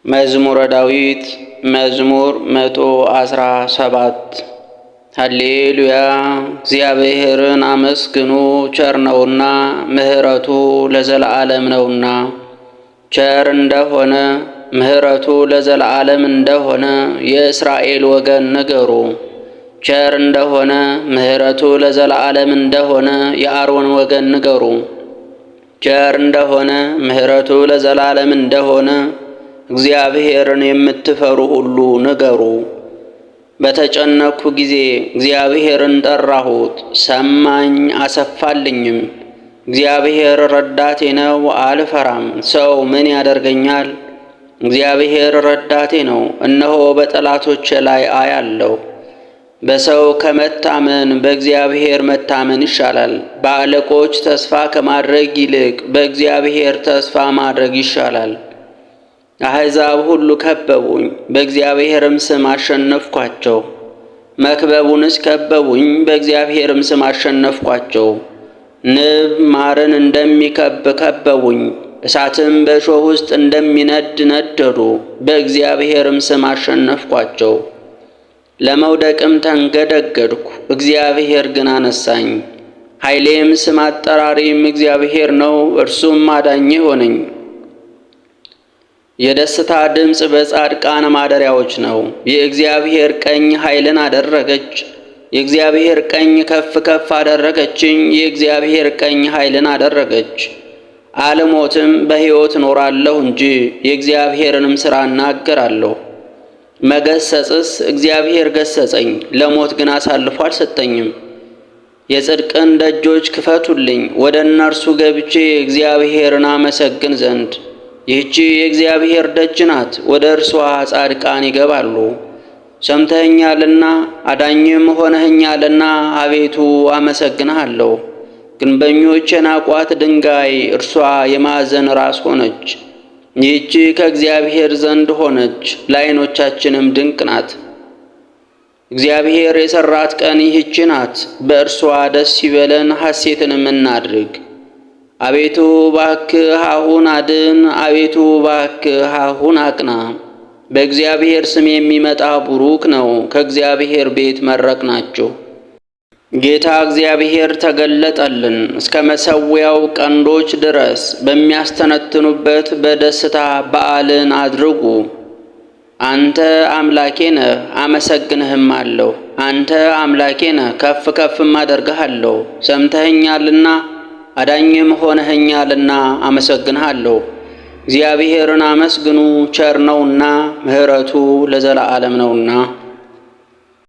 መዝሙረ ዳዊት መዝሙር 117 ሃሌሉያ እግዚአብሔርን አመስግኑ ቸር ነውና ምህረቱ ለዘላለም ነውና። ቸር እንደሆነ ምህረቱ ለዘላለም እንደሆነ የእስራኤል ወገን ንገሩ። ቸር እንደሆነ ምህረቱ ለዘላለም እንደሆነ የአሮን ወገን ንገሩ። ቸር እንደሆነ ምህረቱ ለዘላለም እንደሆነ እግዚአብሔርን የምትፈሩ ሁሉ ንገሩ። በተጨነቅሁ ጊዜ እግዚአብሔርን ጠራሁት፣ ሰማኝ አሰፋልኝም። እግዚአብሔር ረዳቴ ነው አልፈራም። ሰው ምን ያደርገኛል? እግዚአብሔር ረዳቴ ነው፣ እነሆ በጠላቶቼ ላይ አያለሁ። በሰው ከመታመን በእግዚአብሔር መታመን ይሻላል። በአለቆች ተስፋ ከማድረግ ይልቅ በእግዚአብሔር ተስፋ ማድረግ ይሻላል። አሕዛብ ሁሉ ከበቡኝ፣ በእግዚአብሔርም ስም አሸነፍኳቸው። መክበቡንስ ከበቡኝ፣ በእግዚአብሔርም ስም አሸነፍኳቸው። ንብ ማርን እንደሚከብ ከበቡኝ፣ እሳትም በእሾህ ውስጥ እንደሚነድ ነደዱ። በእግዚአብሔርም ስም አሸነፍኳቸው። ለመውደቅም ተንገደገድኩ፣ እግዚአብሔር ግን አነሳኝ። ኃይሌም ስም አጠራሪም እግዚአብሔር ነው፣ እርሱም አዳኜ ሆነኝ። የደስታ ድምፅ በጻድቃን ማደሪያዎች ነው። የእግዚአብሔር ቀኝ ኃይልን አደረገች። የእግዚአብሔር ቀኝ ከፍ ከፍ አደረገችኝ። የእግዚአብሔር ቀኝ ኃይልን አደረገች። አልሞትም፣ በሕይወት እኖራለሁ እንጂ የእግዚአብሔርንም ሥራ እናገራለሁ። መገሰጽስ እግዚአብሔር ገሰጸኝ፣ ለሞት ግን አሳልፎ አልሰጠኝም። የጽድቅን ደጆች ክፈቱልኝ፣ ወደ እነርሱ ገብቼ እግዚአብሔርን አመሰግን ዘንድ። ይህች የእግዚአብሔር ደጅ ናት፣ ወደ እርሷ ጻድቃን ይገባሉ። ሰምተኸኛልና አዳኝም ሆነኸኛልና አቤቱ አመሰግንሃለሁ። ግንበኞች የናቋት ድንጋይ እርሷ የማዕዘን ራስ ሆነች። ይህች ከእግዚአብሔር ዘንድ ሆነች፣ ለዓይኖቻችንም ድንቅ ናት። እግዚአብሔር የሠራት ቀን ይህች ናት፣ በእርሷ ደስ ይበለን ሐሴትንም እናድርግ። አቤቱ እባክህ አሁን አድን፣ አቤቱ እባክህ አሁን አቅና። በእግዚአብሔር ስም የሚመጣ ቡሩክ ነው፣ ከእግዚአብሔር ቤት መረቅናችሁ። ጌታ እግዚአብሔር ተገለጠልን፣ እስከ መሠዊያው ቀንዶች ድረስ በሚያስተነትኑበት በደስታ በዓልን አድርጉ። አንተ አምላኬ ነህ፣ አመሰግንህም አለሁ። አንተ አምላኬ ነህ፣ ከፍ ከፍም አደርግሃለሁ። ሰምተኸኛልና አዳኝም ሆነኸኛልና አመሰግንሃለሁ። እግዚአብሔርን አመስግኑ፣ ቸር ነውና ምሕረቱ ለዘላለም ነውና።